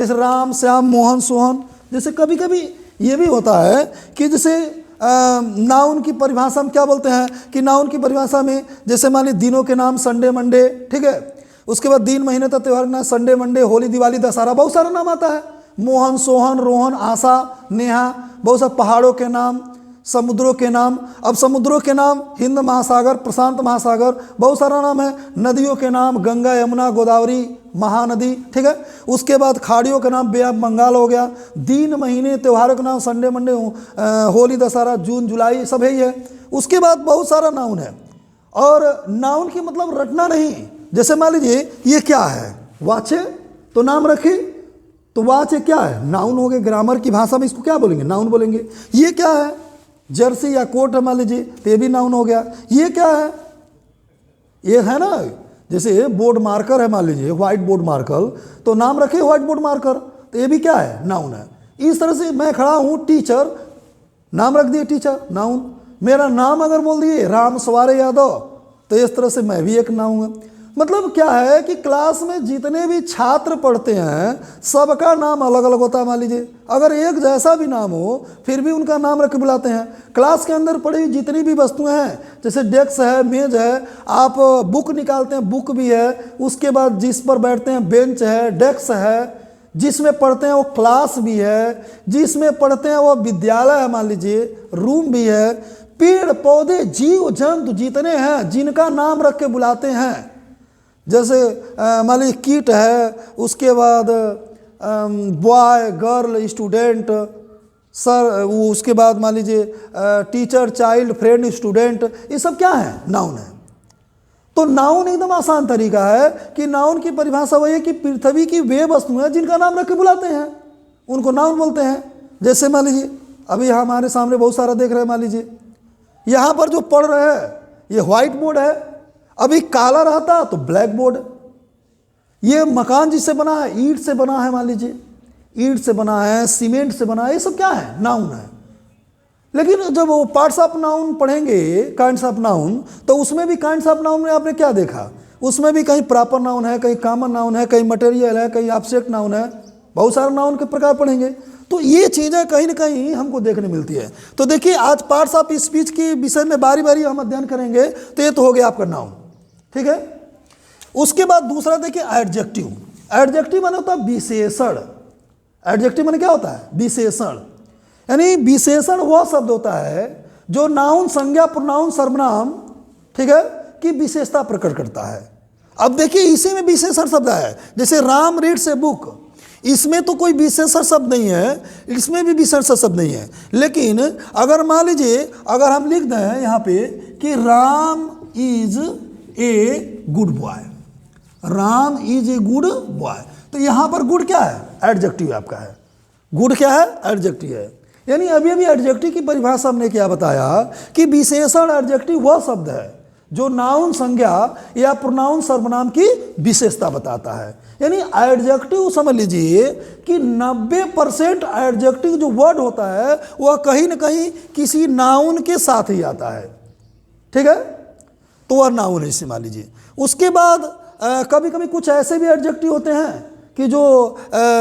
जैसे राम, श्याम, मोहन, सोहन। जैसे कभी कभी ये भी होता है कि जैसे नाउन की परिभाषा में क्या बोलते हैं कि नाउन की परिभाषा में जैसे मान ली दिनों के नाम संडे, मंडे, ठीक है। उसके बाद दिन, महीने तक त्यौहार के नाम संडे, मंडे, होली, दिवाली, दशहरा, बहुत सारा नाम आता है। मोहन, सोहन, रोहन, आशा, नेहा, बहुत सारे पहाड़ों के नाम, समुद्रों के नाम। अब समुद्रों के नाम हिंद महासागर, प्रशांत महासागर, बहुत सारा नाम है। नदियों के नाम गंगा, यमुना, गोदावरी, महानदी, ठीक है। उसके बाद खाड़ियों के नाम बे ऑफ बंगाल हो गया। दिन, महीने, त्योहारों के नाम संडे, मंडे, होली, दशहरा, जून, जुलाई, सब है ही है। उसके बाद बहुत सारा नाउन है। और नाउन की मतलब रटना नहीं। जैसे मान लीजिए ये क्या है, वाच है तो नाम रखे, तो वाच क्या है, नाउन हो गए। ग्रामर की भाषा में इसको क्या बोलेंगे, नाउन बोलेंगे। ये क्या है, जर्सी या कोट है मान लीजिए, तो ये भी नाउन हो गया। ये क्या है, ये है ना, जैसे बोर्ड मार्कर है मान लीजिए, व्हाइट बोर्ड मार्कर, तो नाम रखे व्हाइट बोर्ड मार्कर, तो ये भी क्या है, नाउन है। इस तरह से मैं खड़ा हूँ टीचर, नाम रख दिए टीचर, नाउन। मेरा नाम अगर बोल दिए राम सवारे यादव, तो इस तरह से मैं भी एक नाउन है। मतलब क्या है कि क्लास में जितने भी छात्र पढ़ते हैं सबका नाम अलग अलग होता है। मान लीजिए अगर एक जैसा भी नाम हो फिर भी उनका नाम रख के बुलाते हैं। क्लास के अंदर पड़ी हुई जितनी भी वस्तुएं हैं, जैसे डेस्क है, मेज है, आप बुक निकालते हैं, बुक भी है। उसके बाद जिस पर बैठते हैं बेंच है, डेस्क है। जिसमें पढ़ते हैं वो क्लास भी है, जिसमें पढ़ते हैं वो विद्यालय है, मान लीजिए रूम भी है। पेड़ पौधे जीव जंतु जितने हैं जिनका नाम रख के बुलाते हैं, जैसे मान लीजिए किट है, उसके बाद बॉय, गर्ल, स्टूडेंट, सर, उसके बाद मान लीजिए टीचर, चाइल्ड, फ्रेंड, स्टूडेंट, ये सब क्या है, नाउन है। तो नाउन एकदम आसान तरीका है कि नाउन की परिभाषा वही है कि पृथ्वी की वे वस्तुएं जिनका नाम रख के बुलाते हैं उनको नाउन बोलते हैं। जैसे मान लीजिए अभी यहाँ हमारे सामने बहुत सारा देख रहे हैं, मान लीजिए यहाँ पर जो पढ़ रहे हैं ये व्हाइट बोर्ड है, अभी काला रहता तो ब्लैक बोर्ड। ये मकान जिससे बना है ईंट से बना है, मान लीजिए ईंट से बना है, सीमेंट से बना है, ये सब क्या है, नाउन है। लेकिन जब वो पार्ट्स ऑफ नाउन पढ़ेंगे, काइंड्स ऑफ नाउन, तो उसमें भी काइंड्स ऑफ नाउन में आपने क्या देखा, उसमें भी कहीं प्रॉपर नाउन है, कहीं कॉमन नाउन है, कहीं मटेरियल है, कहीं ऑब्जेक्ट नाउन है, बहुत सारे नाउन के प्रकार पढ़ेंगे। तो ये चीज़ें कहीं ना कहीं हमको देखने मिलती है। तो देखिए आज पार्ट्स ऑफ स्पीच के विषय में बारी बारी हम अध्ययन करेंगे। तो ये तो हो गया आपका नाउन, ठीक है। उसके बाद दूसरा देखिए एडजेक्टिव। एडजेक्टिव माने होता है विशेषण। एडजेक्टिव माने क्या होता है, विशेषण। यानी विशेषण वह शब्द होता है जो नाउन, संज्ञा, प्रोनाउन, सर्वनाम, ठीक है, की विशेषता प्रकट करता है। अब देखिए इसी में विशेषण शब्द है। जैसे राम रीड्स ए बुक, इसमें तो कोई विशेषण शब्द नहीं है, इसमें भी विशेषण शब्द नहीं है। लेकिन अगर मान लीजिए अगर हम लिख दें यहाँ पे कि Ram is a good boy, Ram is a good boy, तो यहाँ पर गुड क्या है, एडजेक्टिव आपका है। गुड क्या है, एडजेक्टिव है। यानी अभी अभी एडजेक्टिव की परिभाषा हमने क्या बताया कि विशेषण एडजेक्टिव वह शब्द है जो नाउन, संज्ञा या प्रोनाउन, सर्वनाम की विशेषता बताता है। यानी एडजेक्टिव समझ लीजिए कि 90% एडजेक्टिव जो वर्ड होता है वह कहीं ना कहीं किसी नाउन के साथ ही आता है, ठीक है, तो वह नाउन है, इसे मान लीजिए। उसके बाद कभी कभी कुछ ऐसे भी एडजेक्टिव होते हैं कि जो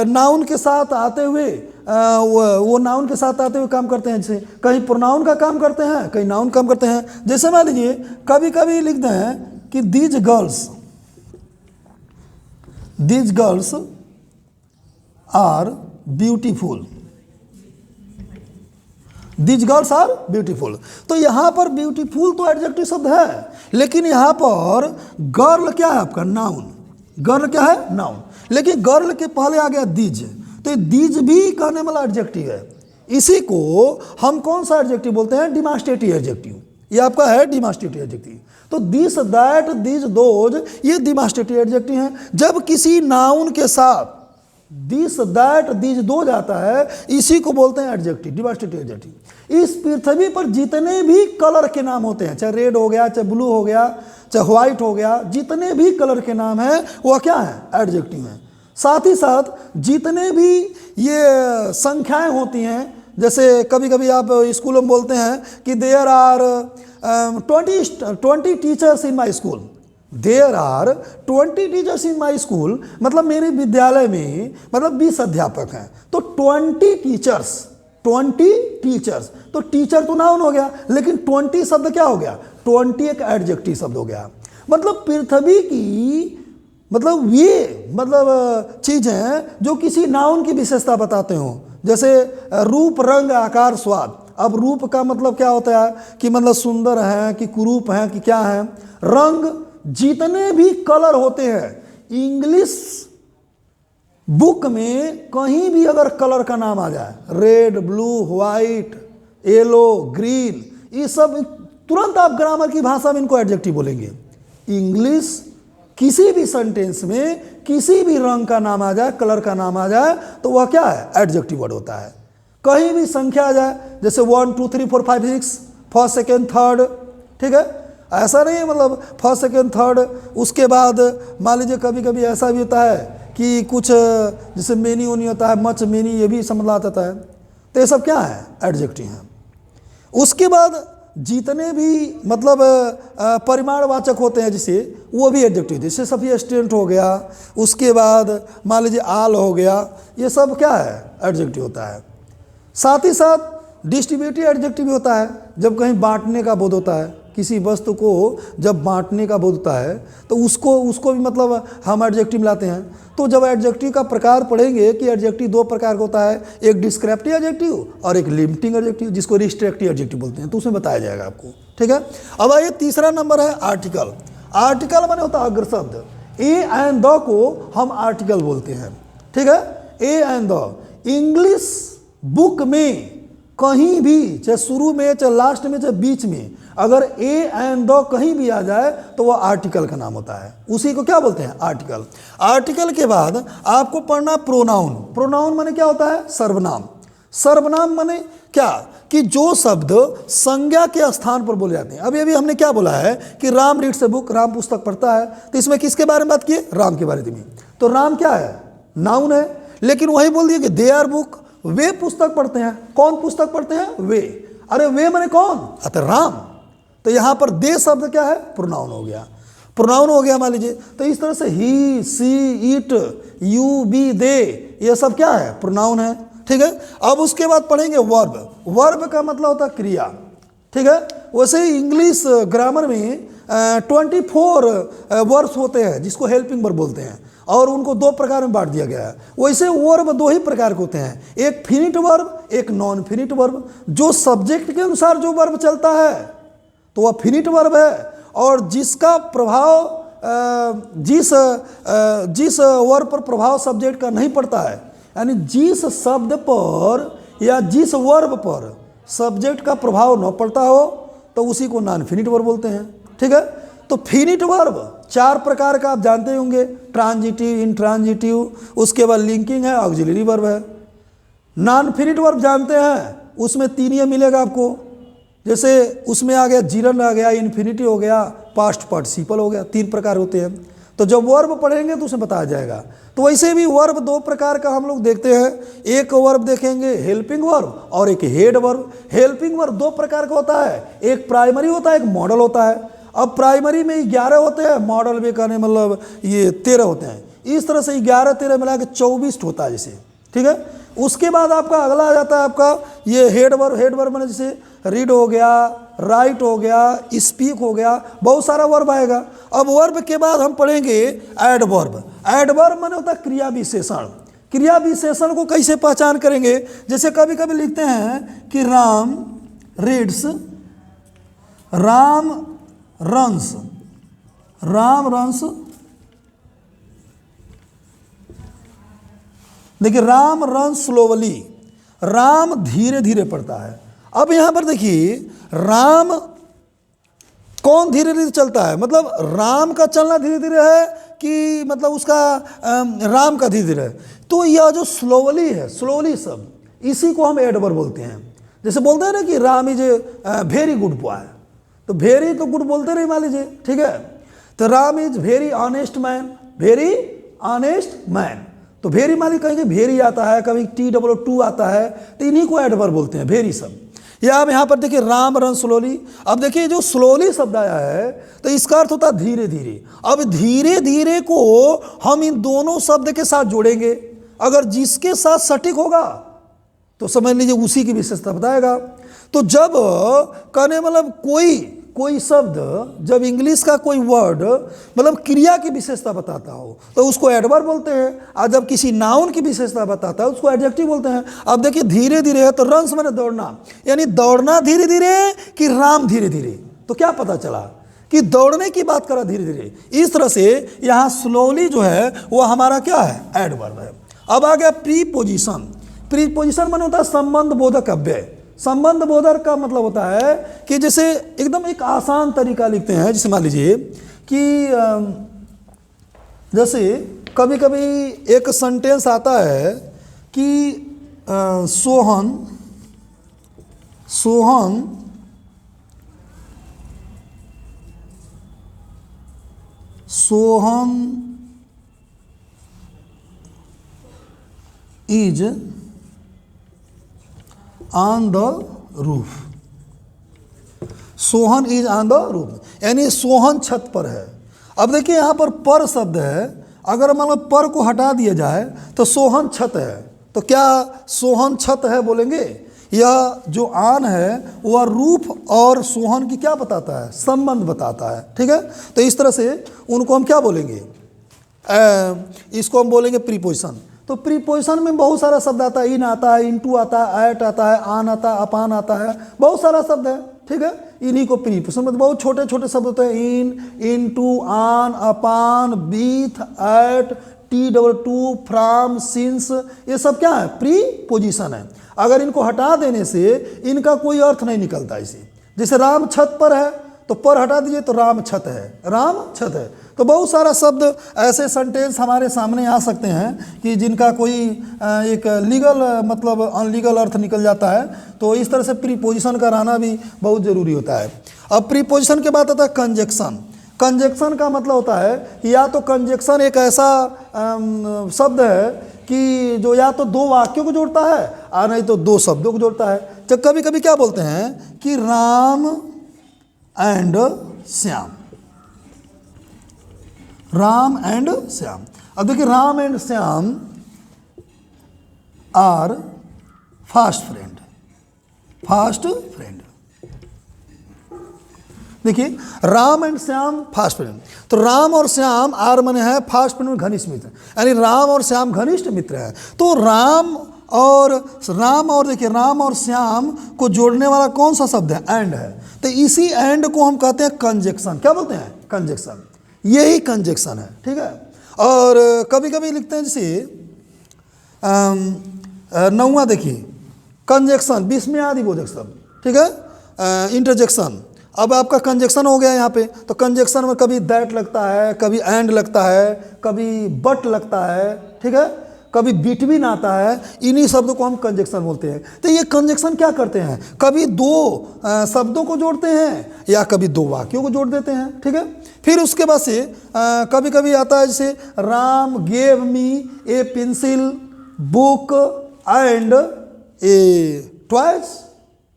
नाउन के साथ आते हुए वो नाउन के साथ आते हुए काम करते हैं। जैसे कहीं प्रोनाउन का काम करते हैं, कहीं नाउन काम करते हैं। जैसे मान लीजिए कभी कभी लिखते हैं कि these girls are beautiful, these girls are beautiful. तो यहाँ पर ब्यूटीफुल तो एडजेक्टिव शब्द है, लेकिन यहाँ पर गर्ल क्या है आपका, नाउन। गर्ल क्या है, नाउन। लेकिन गर्ल के पहले आ गया दीज, तो दीज भी कहने वाला एडजेक्टिव है। इसी को हम कौन सा एडजेक्टिव बोलते हैं, डिमांस्ट्रेटिव एडजेक्टिव। ये आपका है डिमांस्ट्रेटिव एडजेक्टिव। तो दिस, दैट, दिस, दोज, ये डिमांस्ट्रेटिव एडजेक्टिव हैं। जब किसी नाउन के साथ दिस, दैट, दिस, दोज आता है, इसी को बोलते हैं एडजेक्टिव, डिमांस्ट्रेटिव एडजेक्टिव। इस पृथ्वी पर जितने भी कलर के नाम होते हैं, चाहे रेड हो गया, चाहे ब्लू हो गया, चाहे व्हाइट हो गया, जितने भी कलर के नाम हैं वह क्या है, एडजेक्टिव हैं। साथ ही साथ जितने भी ये संख्याएं होती हैं, जैसे कभी कभी आप स्कूलों में बोलते हैं कि there are 20 teachers in my school, there are 20 teachers in my school, मतलब मेरे विद्यालय में मतलब 20 अध्यापक हैं, तो 20 टीचर्स, 20 टीचर्स, तो टीचर तो नाउन हो गया, लेकिन 20 शब्द क्या हो गया, 20 एक एडजेक्टिव शब्द हो गया। मतलब पृथ्वी की मतलब ये मतलब चीज़ें जो किसी नाउन की विशेषता बताते हो, जैसे रूप, रंग, आकार, स्वाद। अब रूप का मतलब क्या होता है कि मतलब सुंदर है कि कुरूप है कि क्या है। रंग, जितने भी कलर होते हैं, इंग्लिश बुक में कहीं भी अगर कलर का नाम आ जाए, red, blue, white, yellow, green, ये सब तुरंत आप ग्रामर की भाषा में इनको एडजेक्टिव बोलेंगे। इंग्लिश किसी भी सेंटेंस में किसी भी रंग का नाम आ जाए, कलर का नाम आ जाए, तो वह क्या है, एडजेक्टिव वर्ड होता है। कहीं भी संख्या आ जाए, जैसे 1 2 3 4 5 6, फर्स्ट, सेकेंड, थर्ड, ठीक है, ऐसा नहीं है मतलब फर्स्ट, सेकेंड, थर्ड। उसके बाद मान लीजिए कभी कभी ऐसा भी होता है कि कुछ जैसे मेनी ओनी होता है, मच, मेनी, ये भी समझ आता है, तो ये सब क्या है, एडजेक्टिव है। उसके बाद जितने भी मतलब परिमाणवाचक होते हैं जिसे, वो भी एडजेक्टिव, जैसे सफिशिएंट हो गया, उसके बाद मान लीजिए आल हो गया, ये सब क्या है, एडजेक्टिव होता है। साथ ही साथ डिस्ट्रीब्यूटिव एडजेक्टिव भी होता है, जब कहीं बांटने का बोध होता है, किसी वस्तु को जब बांटने का बोध होता है तो उसको भी मतलब हम एडजेक्टिव लाते हैं। तो जब एडजेक्टिव का प्रकार पढ़ेंगे कि एडजेक्टिव दो प्रकार का होता है, एक डिस्क्रिप्टिव एडजेक्टिव और एक लिमिटिंग एडजेक्टिव, जिसको रिस्ट्रिक्टिव एडजेक्टिव बोलते हैं, तो उसमें बताया जाएगा आपको, ठीक है। अब आइए तीसरा नंबर है आर्टिकल। आर्टिकल माने होता है अग्र शब्द। ए एंड द को हम आर्टिकल बोलते हैं, ठीक है। A and the, English book में कहीं भी, चाहे शुरू में, चाहे लास्ट में, चाहे बीच में, अगर ए एंड द कहीं भी आ जाए तो वह आर्टिकल का नाम होता है, उसी को क्या बोलते हैं, आर्टिकल। आर्टिकल के बाद आपको पढ़ना प्रोनाउन। प्रोनाउन माने क्या होता है, सर्वनाम। सर्वनाम माने क्या, कि जो शब्द संज्ञा के स्थान पर बोले जाते हैं। अभी अभी हमने क्या बोला है कि Ram reads a book, Ram पुस्तक पढ़ता है, तो इसमें किसके बारे में बात की, राम के बारे में। तो राम क्या है, नाउन है, लेकिन वही बोल दिया कि दे आर बुक, वे पुस्तक पढ़ते हैं। कौन पुस्तक पढ़ते हैं, वे। अरे वे माने कौन, अतः राम। तो यहां पर दे शब्द क्या है, प्रोनाउन हो गया, प्रोनाउन हो गया मान लीजिए। तो इस तरह से ही, सी, इट, यू, बी, दे, ये सब क्या है, प्रोनाउन है, ठीक है। अब उसके बाद पढ़ेंगे वर्ब। वर्ब का मतलब होता है क्रिया, ठीक है। वैसे ही इंग्लिश ग्रामर में 24 वर्ब्स होते हैं, जिसको हेल्पिंग वर्ब बोलते हैं, और उनको दो प्रकार में बांट दिया गया है। वैसे वर्ब दो ही प्रकार के होते हैं, एक फिनिट वर्ब, एक नॉन फिनिट वर्ब। जो सब्जेक्ट के अनुसार जो वर्ब चलता है तो वह फिनिट वर्ब है, और जिसका प्रभाव जिस वर्ब पर प्रभाव सब्जेक्ट का नहीं पड़ता है, यानी जिस शब्द पर या जिस वर्ब पर सब्जेक्ट का प्रभाव न पड़ता हो, तो उसी को नॉन फिनिट वर्ब बोलते हैं, ठीक है। तो फिनिट वर्ब 4 प्रकार का आप जानते होंगे, ट्रांजिटिव, इंट्रांजिटिव, उसके बाद लिंकिंग है, ऑक्सिलरी वर्ब है। नॉन फिनिट वर्ब जानते हैं, उसमें 3 ये मिलेगा आपको, जैसे उसमें आ गया जिरन, आ गया इन्फिनिटी, हो गया पास्ट पार्टिसिपल, हो गया। 3 प्रकार होते हैं। तो जब वर्ब पढ़ेंगे तो उसमें बताया जाएगा। तो वैसे भी वर्ब 2 प्रकार का हम लोग देखते हैं, एक वर्ब देखेंगे हेल्पिंग वर्ब और एक हेड वर्ब। हेल्पिंग वर्ब 2 प्रकार का होता है, एक प्राइमरी होता है, एक मॉडल होता है। अब प्राइमरी में 11 होते हैं, मॉडल में कहने मतलब ये 13 होते हैं। इस तरह से 11 13 मिला के 24 होता है जैसे, ठीक है। उसके बाद आपका अगला आ जाता है आपका ये हेड वर्ब। हेड वर्ब मैंने जैसे रीड हो गया, राइट हो गया, स्पीक हो गया, बहुत सारा वर्ब आएगा। अब वर्ब के बाद हम पढ़ेंगे एडवर्ब। एडवर्ब माने होता है क्रिया विशेषण। क्रिया विशेषण को कैसे पहचान करेंगे, जैसे कभी कभी लिखते हैं कि Ram reads, Ram runs, Ram runs, देखिए राम रन स्लोवली, राम धीरे धीरे पढ़ता है। अब यहां पर देखिए राम कौन धीरे धीरे चलता है, मतलब राम का चलना धीरे धीरे है कि मतलब उसका राम का धीरे धीरे है। तो यह जो स्लोवली है, स्लोवली शब्द, इसी को हम एडवर्ब बोलते हैं। जैसे बोलते हैं ना कि Ram is very good boy, तो वेरी तो गुड बोलते रहे मान लीजिए, ठीक है। तो Ram is very honest man, very honest man, तो वेरी मान लीजिए कहीं वेरी आता है, कभी TWO आता है, तो इन्हीं को एडवर्ब बोलते हैं, वेरी शब्द। या अब यहाँ पर देखिए राम रन स्लोली। अब देखिए जो स्लोली शब्द आया है तो इसका अर्थ होता है धीरे धीरे। अब धीरे धीरे को हम इन दोनों शब्द के साथ जोड़ेंगे, अगर जिसके साथ सटीक होगा तो समझ लीजिए उसी की विशेषता बताएगा। तो जब कहने मतलब कोई शब्द, जब इंग्लिश का कोई वर्ड मतलब क्रिया की विशेषता बताता हो तो उसको एडवर्ब बोलते हैं, और जब किसी नाउन की विशेषता बताता है उसको एडजेक्टिव बोलते हैं। अब देखिए धीरे धीरे है तो रन्स मैंने दौड़ना, यानी दौड़ना धीरे धीरे कि राम धीरे धीरे, तो क्या पता चला कि दौड़ने की बात करा धीरे धीरे। इस तरह से यहाँ स्लोली जो है वो हमारा क्या है, एडवर्ब है। अब आ गया प्रीपोजिशन। प्रीपोजिशन माने होता है संबंध बोधक अव्यय। संबंध बोधक का मतलब होता है कि जैसे एकदम एक आसान तरीका लिखते हैं, जैसे मान लीजिए कि जैसे कभी कभी एक सेंटेंस आता है कि Sohan is on the roof. Sohan is on the roof, यानी सोहन छत पर है। अब देखिए यहाँ पर शब्द है, अगर मतलब पर को हटा दिया जाए तो सोहन छत है, तो क्या सोहन छत है बोलेंगे? यह जो आन है वह रूफ और सोहन की क्या बताता है, संबंध बताता है। ठीक है, तो इस तरह से उनको हम क्या बोलेंगे, इसको हम बोलेंगे प्रीपोजिशन। तो प्रीपोजिशन में बहुत सारा शब्द आता है, इन आता है, इनटू आता है, एट आता है, आन आता है, अपान आता है, बहुत सारा शब्द है। ठीक है, इन्हीं को प्रीपोजिशन मतलब बहुत छोटे छोटे शब्द होते हैं, in, into, on, upon, beneath, at, T double two, from, since, ये सब क्या है, प्रीपोजिशन है। अगर इनको हटा देने से इनका कोई अर्थ नहीं निकलता इसे। जैसे राम छत पर है तो पर हटा दीजिए तो राम छत है, राम छत है। तो बहुत सारा शब्द ऐसे सेंटेंस हमारे सामने आ सकते हैं कि जिनका कोई एक लीगल मतलब अनलीगल अर्थ निकल जाता है। तो इस तरह से प्रीपोजिशन का रहना भी बहुत ज़रूरी होता है। अब प्रीपोजिशन के बाद आता है कंजक्शन। कंजक्शन का मतलब होता है कि या तो कंजक्शन एक ऐसा शब्द है कि जो या तो दो वाक्यों को जोड़ता है और नहीं तो दो शब्दों को जोड़ता है। तो कभी कभी क्या बोलते हैं कि राम एंड श्याम, राम एंड श्याम। अब देखिए Ram and Shyam are fast friend, fast friend. देखिए Ram and Shyam fast friend, तो राम और श्याम आर माने है फास्ट फ्रेंड, घनिष्ठ मित्र, यानी राम और श्याम घनिष्ठ मित्र हैं। तो राम और देखिए राम और श्याम को जोड़ने वाला कौन सा शब्द है, एंड है। तो इसी एंड को हम कहते हैं कंजक्शन। क्या बोलते हैं, कंजक्शन, यही कंजक्शन है। ठीक है, और कभी कभी लिखते हैं जैसे 9वां देखिए कंजक्शन, 20वें आदि बोधक शब्द। ठीक है, इंटरजेक्शन। अब आपका कंजक्शन हो गया यहाँ पे, तो कंजक्शन में कभी दैट लगता है, कभी एंड लगता है, कभी बट लगता है। ठीक है, कभी बिटवीन आता है। इन्हीं शब्दों को हम कंजक्शन बोलते हैं। तो ये कंजक्शन क्या करते हैं, कभी दो शब्दों को जोड़ते हैं या कभी दो वाक्यों को जोड़ देते हैं। ठीक है, फिर उसके बाद से कभी कभी आता है जैसे Ram gave me A pencil book and A toys.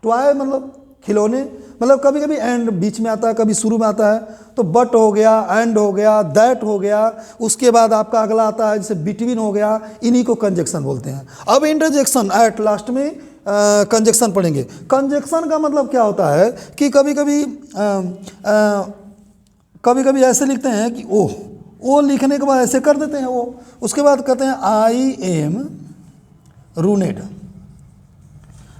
Toy मतलब खिलौने, मतलब कभी कभी एंड बीच में आता है, कभी शुरू में आता है। तो बट हो गया, एंड हो गया, दैट हो गया, उसके बाद आपका अगला आता है जैसे बिटवीन हो गया। इन्हीं को कंजक्शन बोलते हैं। अब इंटरजेक्शन एट लास्ट में कंजक्शन पढ़ेंगे। कंजक्शन का मतलब क्या होता है कि कभी कभी ऐसे लिखते हैं कि ओ लिखने के बाद ऐसे कर देते हैं वो, उसके बाद कहते हैं आई एम रूनेड,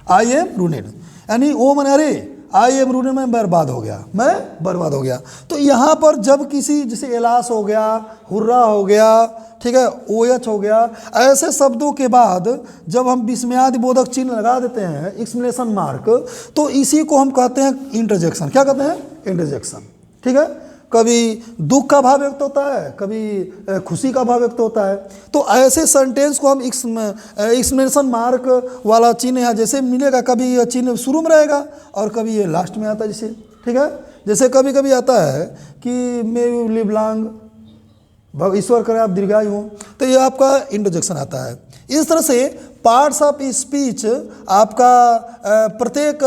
आई एम रूनेड, यानी ओ मैंने अरे आई एम रूनेड में बर्बाद हो गया, मैं बर्बाद हो गया। तो यहाँ पर जब किसी जैसे एलास हो गया, हुर्रा हो गया, ठीक है, ओएच हो गया, ऐसे शब्दों के बाद जब हम विस्मयादि बोधक चिन्ह लगा देते हैं, एक्सक्लेमेशन मार्क, तो इसी को हम कहते हैं इंटरजेक्शन। क्या कहते हैं, इंटरजेक्शन। ठीक है, कभी दुख का भाव व्यक्त होता है, कभी खुशी का भाव व्यक्त होता है। तो ऐसे सेंटेंस को हम एक्सक्लेमेशन मार्क वाला चिन्ह यहाँ जैसे मिलेगा, कभी यह चिन्ह शुरू में रहेगा और कभी ये लास्ट में आता है जैसे। ठीक है, जैसे कभी कभी आता है कि मे यू लिव लॉन्ग, ईश्वर करे आप दीर्घायु हो, तो ये आपका इंटरजेक्शन आता है। इस तरह से पार्ट्स ऑफ स्पीच आपका प्रत्येक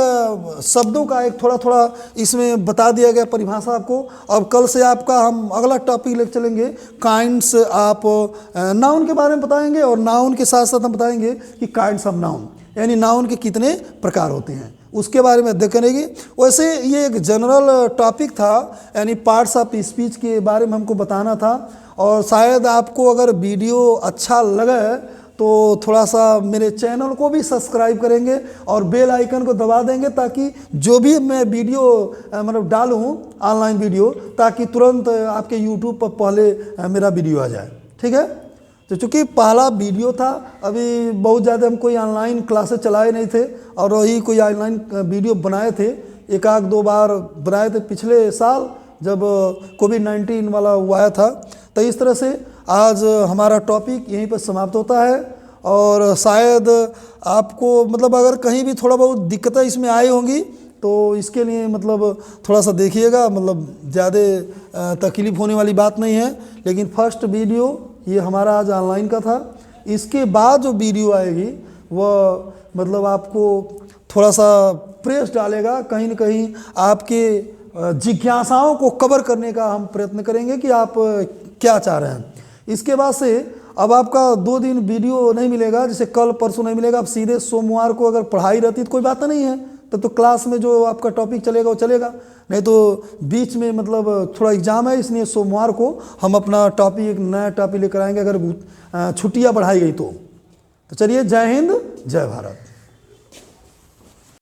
शब्दों का एक थोड़ा थोड़ा इसमें बता दिया गया परिभाषा आपको। अब कल से आपका हम अगला टॉपिक लेकर चलेंगे, काइंड्स आप नाउन के बारे में बताएंगे, और नाउन के साथ साथ हम बताएंगे कि काइंड्स ऑफ नाउन यानी नाउन के कितने प्रकार होते हैं, उसके बारे में देखेंगे। वैसे ये एक जनरल टॉपिक था, यानी पार्ट्स ऑफ स्पीच के बारे में हमको बताना था। और शायद आपको अगर वीडियो अच्छा लगे तो थोड़ा सा मेरे चैनल को भी सब्सक्राइब करेंगे और बेल आइकन को दबा देंगे, ताकि जो भी मैं वीडियो मतलब डालूँ ऑनलाइन वीडियो, ताकि तुरंत आपके यूट्यूब पर पहले मेरा वीडियो आ जाए। ठीक है, तो चूँकि पहला वीडियो था, अभी बहुत ज़्यादा हम कोई ऑनलाइन क्लासेस चलाए नहीं थे, और वही कोई ऑनलाइन वीडियो बनाए थे, एक आध दो बार बनाए थे पिछले साल जब कोविड-19 वाला हुआ था। तो इस तरह से आज हमारा टॉपिक यहीं पर समाप्त होता है। और शायद आपको मतलब अगर कहीं भी थोड़ा बहुत दिक्कतें इसमें आई होंगी तो इसके लिए मतलब थोड़ा सा देखिएगा, मतलब ज़्यादा तकलीफ़ होने वाली बात नहीं है। लेकिन फर्स्ट वीडियो ये हमारा आज ऑनलाइन का था। इसके बाद जो वीडियो आएगी वह मतलब आपको थोड़ा सा प्रेस डालेगा, कहीं न कहीं आपके जिज्ञासाओं को कवर करने का हम प्रयत्न करेंगे कि आप क्या चाह रहे हैं। इसके बाद से अब आपका 2 दिन वीडियो नहीं मिलेगा, जैसे कल परसों नहीं मिलेगा, आप सीधे सोमवार को अगर पढ़ाई रहती तो कोई बात नहीं है, तब तो क्लास में जो आपका टॉपिक चलेगा वो चलेगा, नहीं तो बीच में मतलब थोड़ा एग्जाम है, इसलिए सोमवार को हम अपना टॉपिक एक नया टॉपिक लेकर आएंगे, अगर छुट्टियां बढ़ाई गई तो। चलिए, जय हिंद, जय भारत।